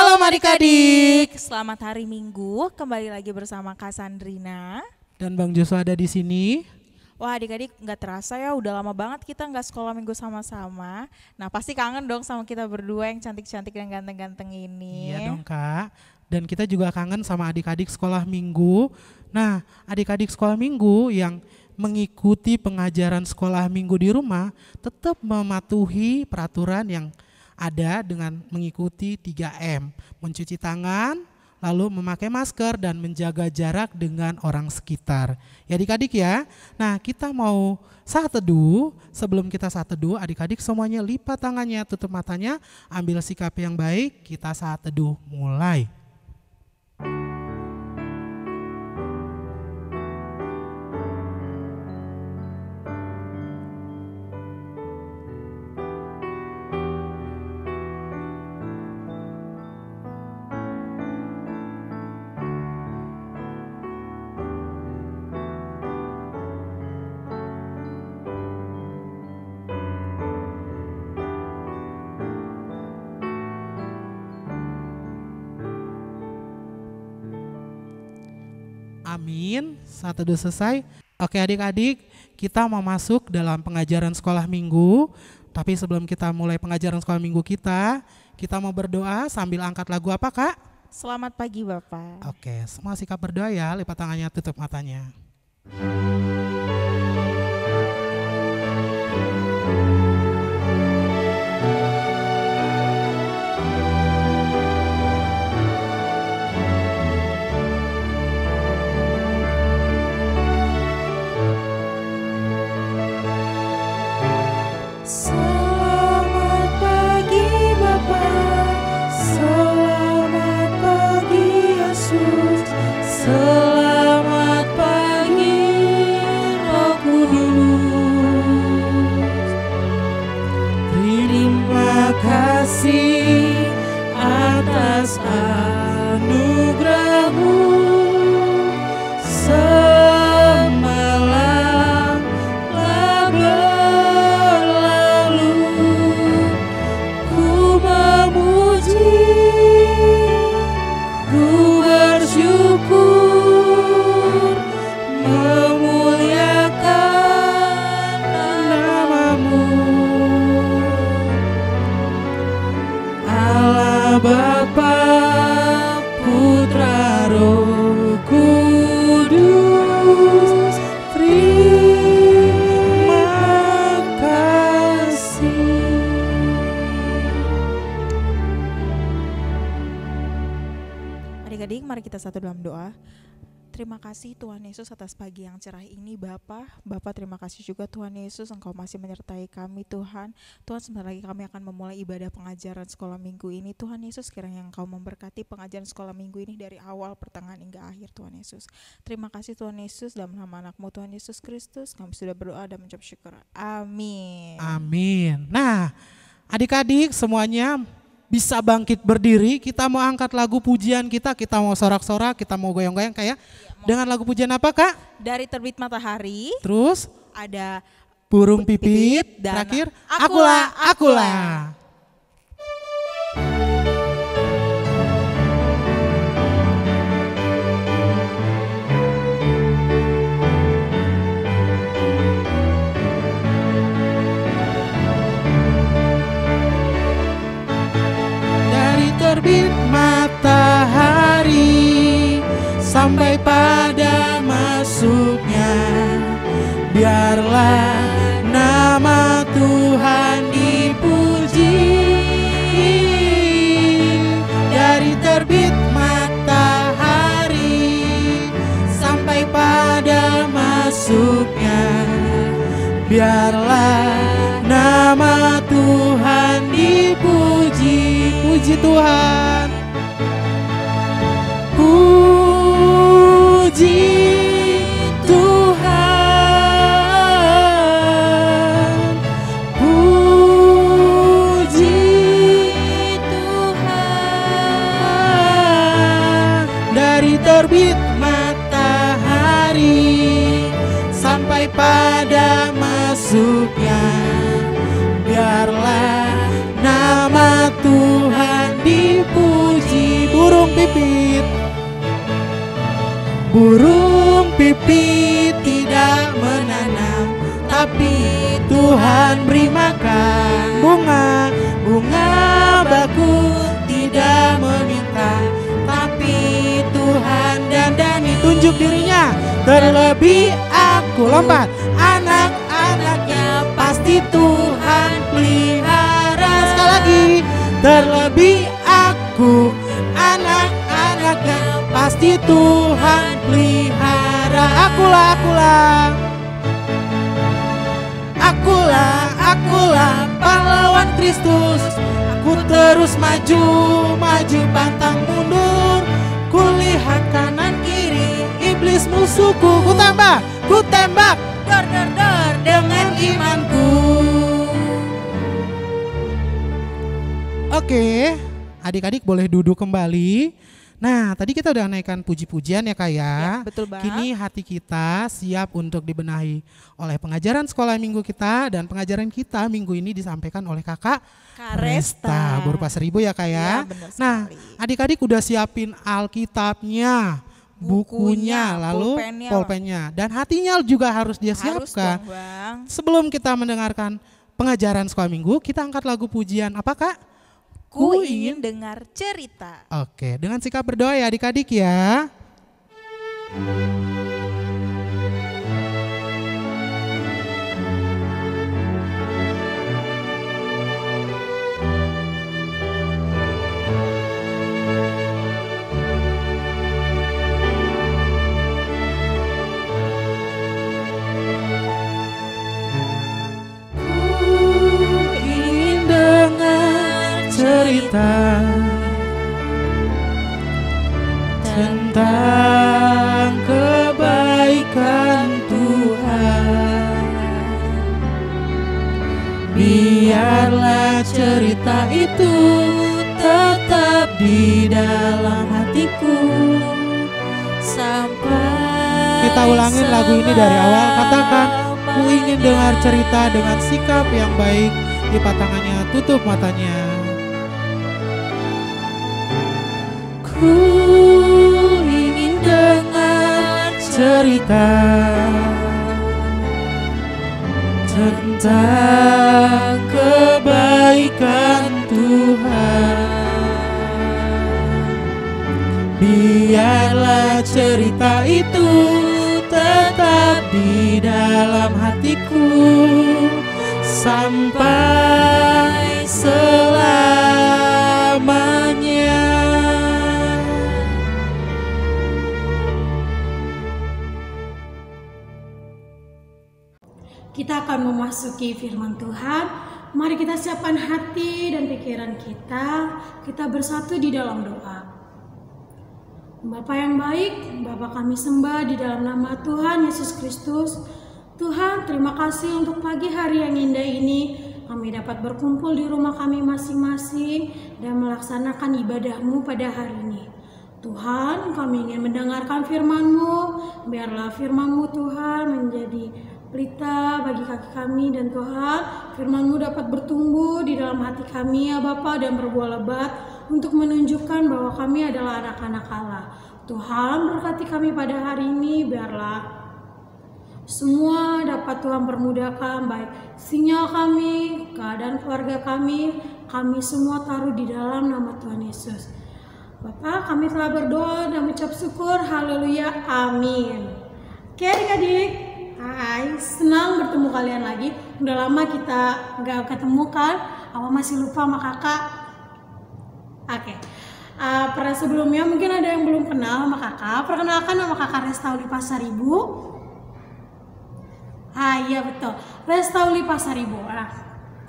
Shalom adik-adik. Selamat hari Minggu, kembali lagi bersama Kak Sandrina. Dan Bang Joshua ada di sini. Wah adik-adik gak terasa ya, udah lama banget kita gak sekolah minggu sama-sama. Nah pasti kangen dong sama kita berdua yang cantik-cantik dan ganteng-ganteng ini. Iya dong Kak. Dan kita juga kangen sama adik-adik sekolah minggu. Nah adik-adik sekolah minggu yang mengikuti pengajaran sekolah minggu di rumah tetap mematuhi peraturan yang ada dengan mengikuti 3M. Mencuci tangan, lalu memakai masker dan menjaga jarak dengan orang sekitar. Ya adik-adik ya. Nah kita mau saat teduh. Sebelum kita saat teduh, adik-adik semuanya lipat tangannya, tutup matanya, ambil sikap yang baik. Kita saat teduh mulai. Amin, saat teduh selesai. Oke adik-adik, kita mau masuk dalam pengajaran sekolah minggu. Tapi sebelum kita mulai pengajaran sekolah minggu kita mau berdoa sambil angkat lagu apa Kak? Selamat pagi Bapak. Oke, semua sikap berdoa ya, lipat tangannya, tutup matanya. Selamat pagi Bapak, selamat pagi Yesus, selamat pagi Roh Kudus. Terima kasih atas anugerah-Mu. Semalam telah berlalu, ku memuji, ku bersyukur, memuliakan nama-Mu. Allah Bapa, Putra, Roh Kudus, terima kasih. Adik-adik, mari kita satu dalam doa. Terima kasih Tuhan Yesus atas pagi yang cerah ini Bapa. Bapa terima kasih juga Tuhan Yesus, Engkau masih menyertai kami Tuhan. Tuhan sebentar lagi kami akan memulai ibadah pengajaran sekolah minggu ini. Tuhan Yesus kiranya Engkau memberkati pengajaran sekolah minggu ini dari awal, pertengahan hingga akhir Tuhan Yesus. Terima kasih Tuhan Yesus, dalam nama anak-Mu Tuhan Yesus Kristus kami sudah berdoa dan mengucap syukur. Amin. Amin. Nah adik-adik semuanya bisa bangkit berdiri. Kita mau angkat lagu pujian kita mau sorak-sorak, kita mau goyang-goyang kayak dengan lagu pujian apa Kak? Dari Terbit Matahari. Terus Ada burung pipit, dan terakhir Akulah, akulah. Dari terbit matahari sampai pada masuknya, biarlah nama Tuhan dipuji. Dari terbit matahari sampai pada masuknya, biarlah nama Tuhan dipuji. Puji Tuhan. Puji Tuhan, puji Tuhan. Dari terbit matahari sampai pada masuknya, biarlah nama Tuhan dipuji. pipit. Burung pipit tidak menanam, tapi Tuhan beri makan. Bunga baku tidak meminta, tapi Tuhan dandani. Tunjuk dirinya. Terlebih aku, lompat, anak-anaknya pasti Tuhan pelihara. Sekali lagi. Terlebih aku, anak-anaknya pasti Tuhan pelihara. Akulah pahlawan Kristus. Aku terus maju pantang mundur. Kulihat kanan kiri iblis musuhku. Ku tembak, dor dengan imanku. Oke, adik-adik boleh duduk kembali. Nah, tadi kita udah naikkan puji-pujian ya Kak ya. Betul banget. Kini hati kita siap untuk dibenahi oleh pengajaran sekolah minggu kita. Dan pengajaran kita minggu ini disampaikan oleh Kakak Resta. Berupa 1000 ya Kak ya. Nah, adik-adik udah siapin Alkitabnya, bukunya, lalu pulpennya. Dan hatinya juga harus dia siapkan. Sebelum kita mendengarkan pengajaran sekolah minggu, kita angkat lagu pujian apa Kak? Ku ingin dengar cerita. Oke, dengan sikap berdoa ya adik-adik ya. Cerita tentang kebaikan Tuhan. Biarlah cerita itu tetap di dalam hatiku sampai. Kita ulangin lagu ini dari awal. Katakan, ku ingin dengar cerita dengan sikap yang baik. Lipat tangannya, tutup matanya. Ku ingin dengar cerita tentang kebaikan Tuhan. Biarlah cerita itu tetap di dalam hatiku sampai selamanya. Kita akan memasuki firman Tuhan. Mari kita siapkan hati dan pikiran kita. Kita bersatu di dalam doa. Bapa yang baik, Bapa kami sembah di dalam nama Tuhan Yesus Kristus. Tuhan, terima kasih untuk pagi hari yang indah ini. Kami dapat berkumpul di rumah kami masing-masing dan melaksanakan ibadah-Mu pada hari ini. Tuhan, kami ingin mendengarkan firman-Mu. Biarlah firman-Mu Tuhan menjadi pelita bagi kaki kami, dan Tuhan, firman-Mu dapat bertumbuh di dalam hati kami ya Bapa, dan berbuah lebat untuk menunjukkan bahwa kami adalah anak-anak Allah. Tuhan, berkati kami pada hari ini. Biarlah semua dapat Tuhan permudahkan, baik sinyal kami, keadaan keluarga kami semua taruh di dalam nama Tuhan Yesus. Bapak, kami telah berdoa dan mengucap syukur. Haleluya, amin. Oke adik-adik, hai, senang bertemu kalian lagi. Udah lama kita gak ketemu kan? Apa masih lupa sama kakak? Oke. Pada sebelumnya mungkin ada yang belum kenal sama kakak. Perkenalkan, nama kakak Resta Uli Pasaribu. Iya betul, Resta Uli Pasaribu. Nah,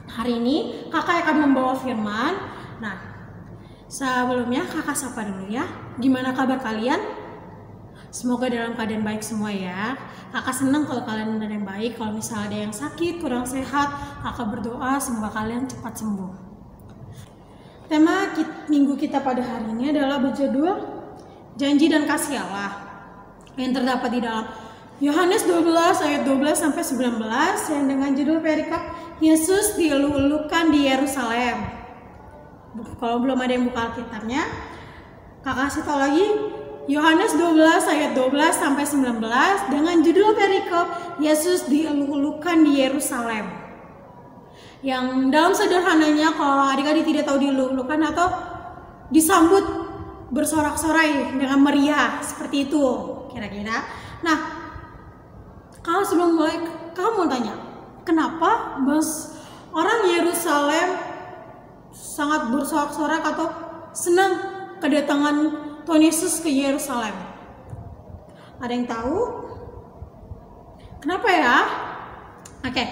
hari ini kakak akan membawa firman. Nah, sebelumnya kakak sapa dulu ya. Gimana kabar kalian? Semoga dalam keadaan baik semua ya. Kakak senang kalau kalian ada yang baik. Kalau misalnya ada yang sakit, kurang sehat, kakak berdoa semoga kalian cepat sembuh. Tema minggu kita pada hari ini adalah berjudul Janji dan Kasih Allah, yang terdapat di dalam Yohanes 12 ayat 12 sampai 19, yang dengan judul perikop Yesus dielu-elukan di Yerusalem. Kalau belum ada yang buka Alkitabnya, Kakak kasih tahu lagi Yohanes 12 ayat 12 sampai 19 dengan judul perikop Yesus dieluk-elukan di Yerusalem. Yang dalam sederhananya kalau adik-adik tidak tahu dieluk-elukan atau disambut bersorak-sorai dengan meriah seperti itu kira-kira. Nah, kalau sebelum mulai kamu mau tanya, kenapa orang Yerusalem sangat bersorak-sorak atau senang kedatangan Tuhan Yesus ke Yerusalem? Ada yang tahu? Kenapa ya? Oke.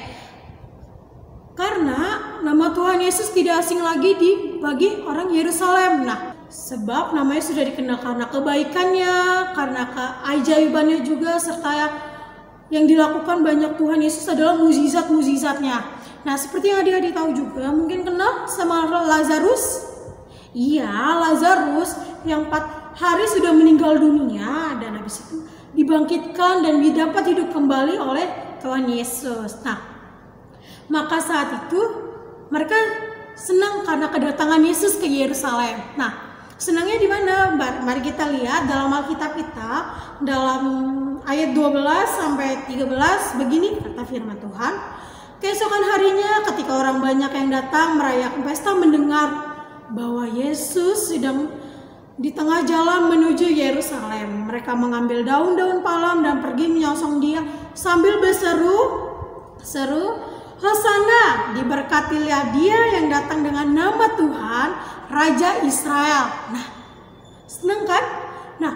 Karena nama Tuhan Yesus tidak asing lagi bagi orang Yerusalem. Nah, sebab namanya sudah dikenal karena kebaikannya, karena keajaibannya juga, serta yang dilakukan banyak Tuhan Yesus adalah mukjizat-mukjizatnya. Nah, seperti yang adik-adik tahu juga, mungkin kenal sama Lazarus? Iya, Lazarus yang 4 hari sudah meninggal dunia dan habis itu dibangkitkan dan dapat hidup kembali oleh Tuhan Yesus. Nah, maka saat itu mereka senang karena kedatangan Yesus ke Yerusalem. Nah, senangnya di mana? Mari kita lihat dalam Alkitab kita dalam ayat 12 sampai 13 begini kata firman Tuhan. Keesokan harinya ketika orang banyak yang datang merayakan pesta mendengar bahwa Yesus sedang di tengah jalan menuju Yerusalem, mereka mengambil daun-daun palem dan pergi menyongsong dia sambil berseru, Hosana, diberkatilah dia yang datang dengan nama Tuhan, Raja Israel. Nah, senang kan? Nah,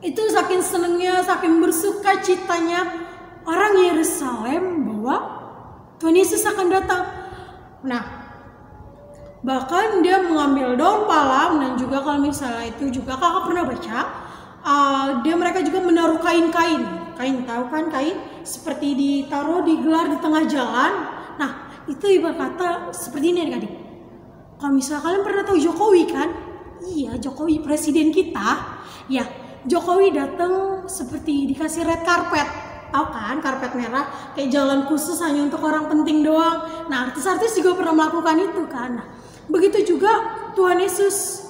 itu saking senangnya, saking bersuka citanya orang Yerusalem bahwa Tuhan Yesus akan datang. Nah, bahkan dia mengambil daun palem dan juga kalau misalnya itu juga kakak pernah baca, mereka juga menaruh kain-kain. Kain, tahu kan kain? Seperti ditaruh digelar di tengah jalan. Nah, itu ibarat kata seperti ini adik-adik. Kalau misalnya kalian pernah tahu Jokowi kan? Iya, Jokowi presiden kita. Ya, Jokowi datang seperti dikasih red carpet. Tahu kan, karpet merah, kayak jalan khusus hanya untuk orang penting doang. Nah, artis-artis juga pernah melakukan itu kan. Nah, begitu juga Tuhan Yesus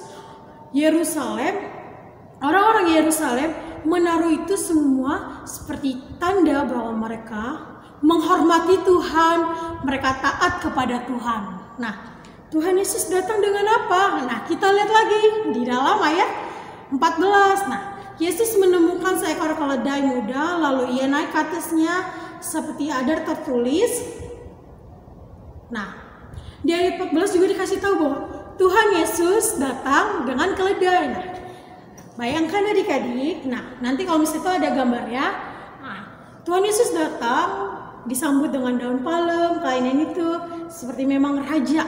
Yerusalem, orang-orang Yerusalem menaruh itu semua seperti tanda bahwa mereka menghormati Tuhan, mereka taat kepada Tuhan. Nah, Tuhan Yesus datang dengan apa? Nah, kita lihat lagi di dalam ayat 14. Nah, Yesus menemukan seekor keledai muda, lalu ia naik ke atasnya seperti ada tertulis. Nah, di ayat 14 juga dikasih tahu bahwa Tuhan Yesus datang dengan keledai. Nah, bayangkan adik-adik, nah nanti kalau misalnya itu ada gambarnya, nah, Tuhan Yesus datang disambut dengan daun palem, kainan itu seperti memang raja.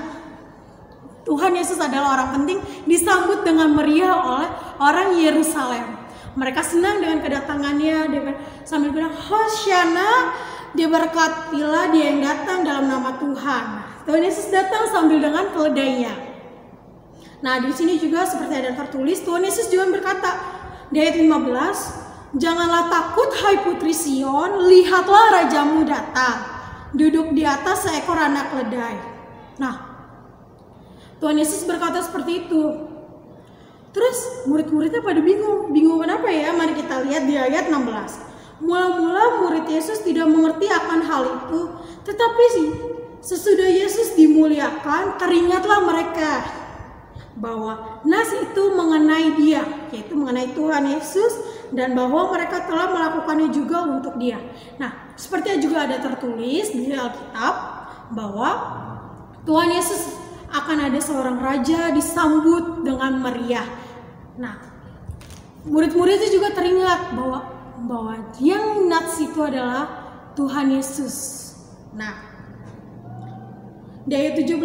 Tuhan Yesus adalah orang penting, disambut dengan meriah oleh orang Yerusalem. Mereka senang dengan kedatangannya, sambil bilang Hosana, diberkatilah dia yang datang dalam nama Tuhan. Tuhan Yesus datang sambil dengan keledainya. Nah, di sini juga seperti ada tertulis, Tuhan Yesus juga berkata di ayat 15, janganlah takut hai putri Sion, lihatlah rajamu datang, duduk di atas seekor anak keledai. Nah, Tuhan Yesus berkata seperti itu. Terus murid-muridnya pada bingung kenapa ya? Mari kita lihat di ayat 16. Mula-mula murid Yesus tidak mengerti akan hal itu, tetapi sesudah Yesus dimuliakan, teringatlah mereka bahwa nas itu mengenai dia, yaitu mengenai Tuhan Yesus, dan bahwa mereka telah melakukannya juga untuk dia. Nah, seperti juga ada tertulis di Alkitab bahwa Tuhan Yesus akan ada seorang raja disambut dengan meriah. Nah, murid-murid itu juga teringat bahwa yang nats itu adalah Tuhan Yesus. Nah, di ayat 17,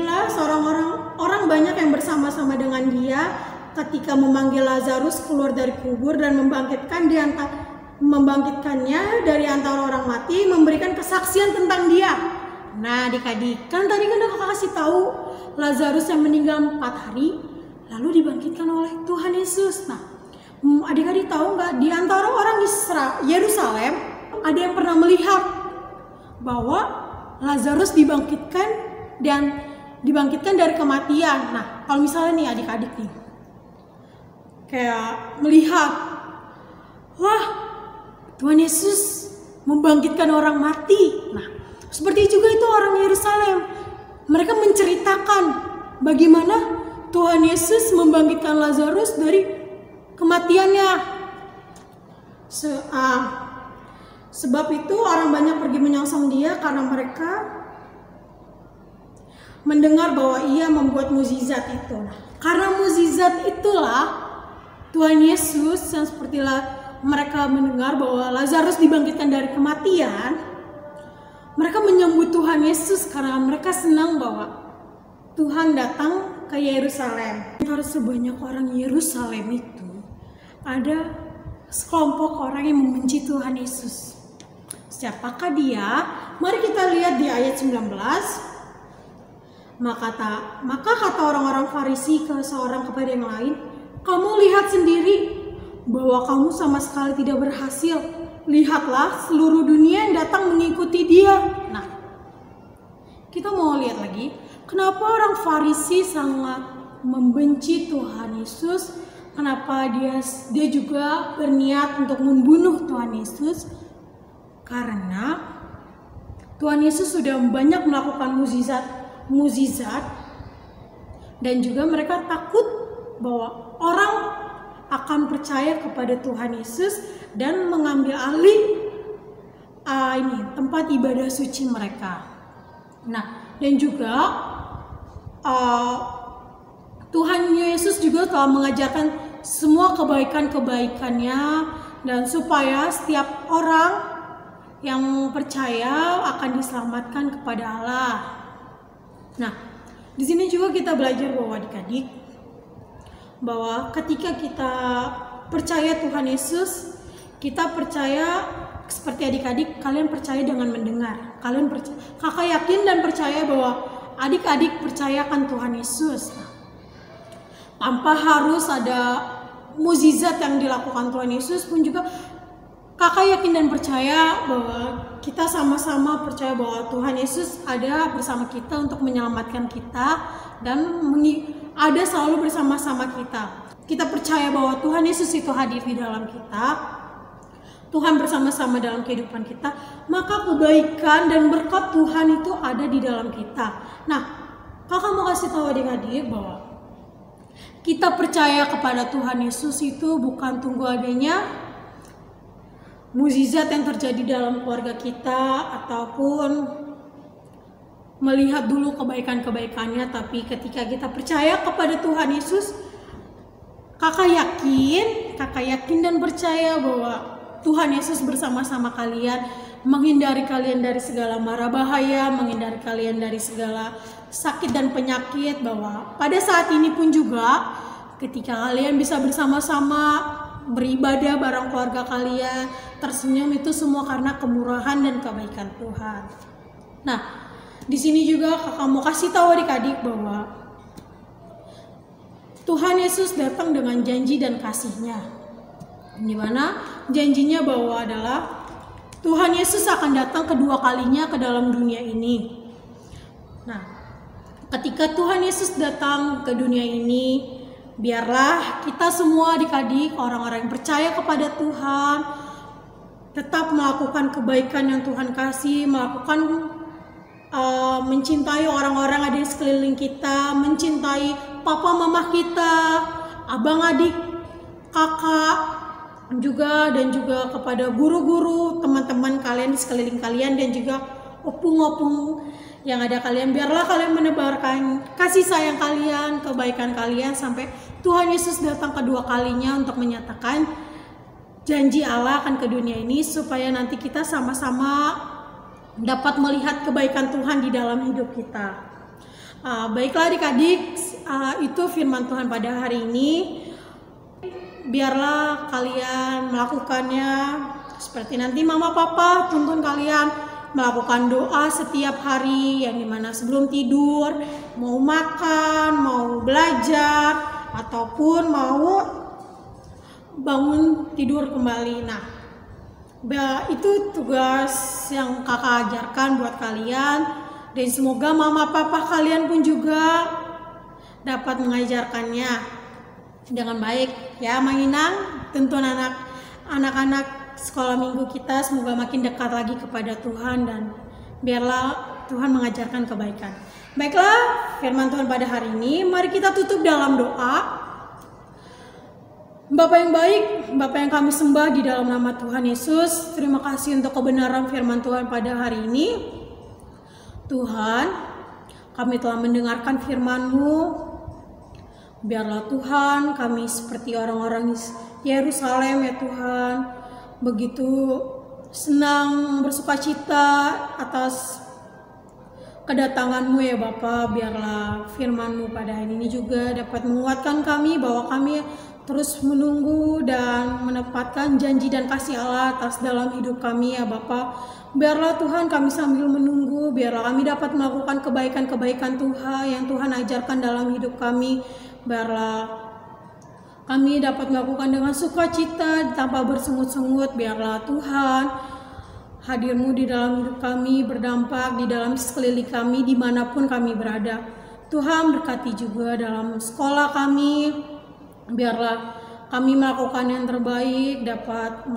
orang banyak yang bersama-sama dengan dia ketika memanggil Lazarus keluar dari kubur dan membangkitkannya dari antara orang mati, memberikan kesaksian tentang dia. Nah, adik-adik, kan tadi kakak kasih tahu Lazarus yang meninggal 4 hari lalu dibangkitkan oleh Tuhan Yesus. Nah, adik-adik tahu nggak, di antara orang Yerusalem ada yang pernah melihat bahwa Lazarus dibangkitkan dari kematian. Nah, kalau misalnya nih adik-adik nih, kayak melihat, wah, Tuhan Yesus membangkitkan orang mati. Nah, seperti juga itu orang Yerusalem. Mereka menceritakan bagaimana Tuhan Yesus membangkitkan Lazarus dari kematiannya. Sebab itu orang banyak pergi menyongsong dia karena mereka mendengar bahwa ia membuat mukjizat itu. Nah, karena mukjizat itulah Tuhan Yesus yang sepertilah mereka mendengar bahwa Lazarus dibangkitkan dari kematian, mereka menyambut Tuhan Yesus karena mereka senang bahwa Tuhan datang ke Yerusalem. Antara sebanyak orang Yerusalem itu ada sekelompok orang yang membenci Tuhan Yesus. Siapakah dia? Mari kita lihat di ayat 19. Maka kata orang-orang Farisi ke seorang kepada yang lain, kamu lihat sendiri bahwa kamu sama sekali tidak berhasil. Lihatlah seluruh dunia yang datang mengikuti dia. Nah, kita mau lihat lagi, kenapa orang Farisi sangat membenci Tuhan Yesus? Kenapa dia juga berniat untuk membunuh Tuhan Yesus? Karena Tuhan Yesus sudah banyak melakukan mukjizat dan juga mereka takut bahwa orang akan percaya kepada Tuhan Yesus dan mengambil alih tempat ibadah suci mereka. Nah, dan juga Tuhan Yesus juga telah mengajarkan semua kebaikan-kebaikannya dan supaya setiap orang yang percaya akan diselamatkan kepada Allah. Nah, di sini juga kita belajar bahwa adik-adik, bahwa ketika kita percaya Tuhan Yesus, kita percaya seperti adik-adik, kalian percaya dengan mendengar. Kakak yakin dan percaya bahwa adik-adik percayakan Tuhan Yesus. Tanpa harus ada mukjizat yang dilakukan Tuhan Yesus pun juga kakak yakin dan percaya bahwa kita sama-sama percaya bahwa Tuhan Yesus ada bersama kita untuk menyelamatkan kita dan ada selalu bersama-sama kita. Kita percaya bahwa Tuhan Yesus itu hadir di dalam kita, Tuhan bersama-sama dalam kehidupan kita, maka kebaikan dan berkat Tuhan itu ada di dalam kita. Nah, kakak mau kasih tahu adik-adik bahwa kita percaya kepada Tuhan Yesus itu bukan tunggu adanya mukjizat yang terjadi dalam keluarga kita ataupun melihat dulu kebaikan-kebaikannya, tapi ketika kita percaya kepada Tuhan Yesus, kakak yakin dan percaya bahwa Tuhan Yesus bersama-sama kalian, menghindari kalian dari segala mara bahaya, menghindari kalian dari segala sakit dan penyakit, bahwa pada saat ini pun juga ketika kalian bisa bersama-sama beribadah bareng keluarga kalian, tersenyum, itu semua karena kemurahan dan kebaikan Tuhan. Nah, di sini juga kakak mau kasih tahu adik-adik bahwa Tuhan Yesus datang dengan janji dan kasih-Nya. Di mana janjinya bahwa adalah Tuhan Yesus akan datang kedua kalinya ke dalam dunia ini. Nah, ketika Tuhan Yesus datang ke dunia ini, biarlah kita semua adik-adik, orang-orang yang percaya kepada Tuhan, tetap melakukan kebaikan yang Tuhan kasih, mencintai orang-orang ada di sekeliling kita, mencintai papa mama kita, abang adik, kakak juga, dan juga kepada guru-guru, teman-teman kalian di sekeliling kalian, dan juga opung-opung yang ada kalian. Biarlah kalian menebarkan kasih sayang kalian, kebaikan kalian sampai Tuhan Yesus datang kedua kalinya untuk menyatakan janji Allah akan ke dunia ini, supaya nanti kita sama-sama dapat melihat kebaikan Tuhan di dalam hidup kita. Baiklah adik-adik, itu firman Tuhan pada hari ini. Biarlah kalian melakukannya seperti nanti mama papa tuntun kalian melakukan doa setiap hari, yang dimana sebelum tidur, mau makan, mau belajar, ataupun mau bangun tidur kembali. Nah, itu tugas yang kakak ajarkan buat kalian, dan semoga mama papa kalian pun juga dapat mengajarkannya. dengan baik ya menginang tentu anak-anak sekolah minggu kita semoga makin dekat lagi kepada Tuhan dan biarlah Tuhan mengajarkan kebaikan. Baiklah, firman Tuhan pada hari ini mari kita tutup dalam doa. Bapa yang baik, Bapa yang kami sembah di dalam nama Tuhan Yesus, terima kasih untuk kebenaran firman Tuhan pada hari ini. Tuhan, kami telah mendengarkan firman-Mu. Biarlah Tuhan kami seperti orang-orang Yerusalem ya Tuhan, begitu senang bersukacita atas kedatangan-Mu ya Bapa. Biarlah firman-Mu pada hari ini juga dapat menguatkan kami bahwa kami terus menunggu dan menepatkan janji dan kasih Allah atas dalam hidup kami ya Bapa. Biarlah Tuhan kami sambil menunggu, biarlah kami dapat melakukan kebaikan-kebaikan Tuhan yang Tuhan ajarkan dalam hidup kami. Biarlah kami dapat melakukan dengan sukacita tanpa bersungut-sungut. Biarlah Tuhan hadir-Mu di dalam hidup kami berdampak di dalam sekeliling kami dimanapun kami berada. Tuhan berkati juga dalam sekolah kami. Biarlah kami melakukan yang terbaik, dapat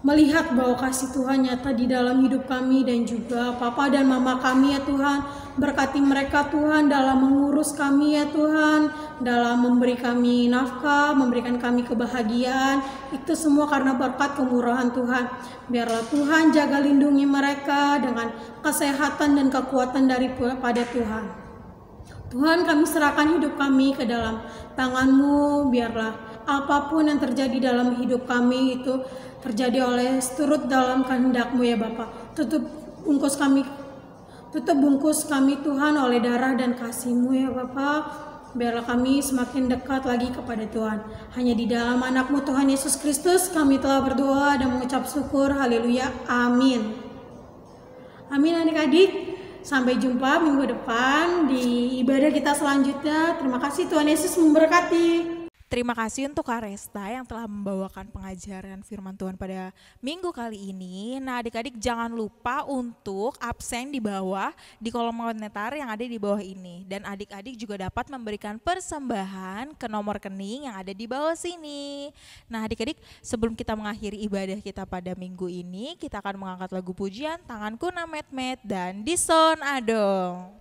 melihat bahwa kasih Tuhan nyata di dalam hidup kami dan juga Papa dan Mama kami ya Tuhan. Berkati mereka Tuhan dalam mengurus kami ya Tuhan, dalam memberi kami nafkah, memberikan kami kebahagiaan. Itu semua karena berkat kemurahan Tuhan. Biarlah Tuhan jaga lindungi mereka dengan kesehatan dan kekuatan daripada Tuhan. Tuhan, kami serahkan hidup kami ke dalam tangan-Mu. Biarlah apapun yang terjadi dalam hidup kami itu terjadi oleh turut dalam kehendak-Mu ya Bapa. Tutup bungkus kami Tuhan oleh darah dan kasih-Mu ya Bapa. Biarlah kami semakin dekat lagi kepada Tuhan. Hanya di dalam anak-Mu Tuhan Yesus Kristus kami telah berdoa dan mengucap syukur. Haleluya. Amin. Amin adik-adik. Sampai jumpa minggu depan di ibadah kita selanjutnya. Terima kasih, Tuhan Yesus memberkati. Terima kasih untuk Kak Resta yang telah membawakan pengajaran firman Tuhan pada minggu kali ini. Nah adik-adik jangan lupa untuk absen di bawah di kolom komentar yang ada di bawah ini. Dan adik-adik juga dapat memberikan persembahan ke nomor rekening yang ada di bawah sini. Nah adik-adik sebelum kita mengakhiri ibadah kita pada minggu ini, kita akan mengangkat lagu pujian Tanganku Na Met-met dan Dison Adong.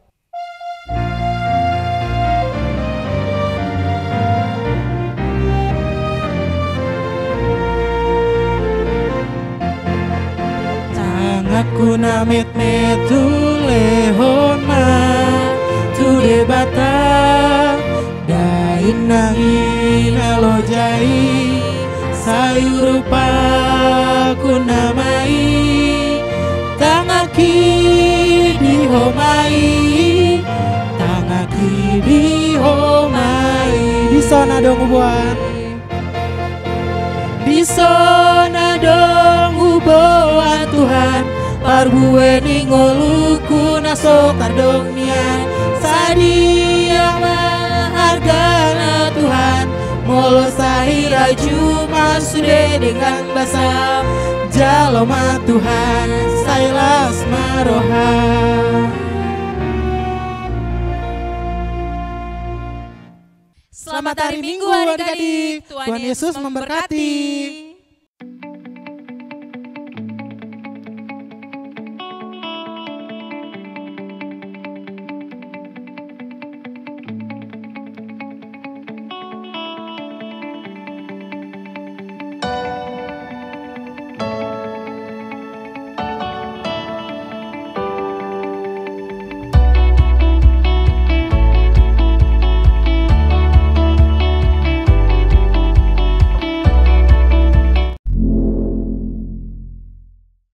Aku na met-met tu lehon ma tu debata dain nangin alojai sayur rupa ku namai tangaki dihomai tangaki dihomai di sana dong buat di sana dong ubuan Tuhan Parbue ningoluku nasokar dong nian Sadia mahargana Tuhan Molo sahira cuma sudah dengan basah Jaloma Tuhan Sailas maroha. Selamat hari Minggu adik-adik. Tuhan Yesus memberkati.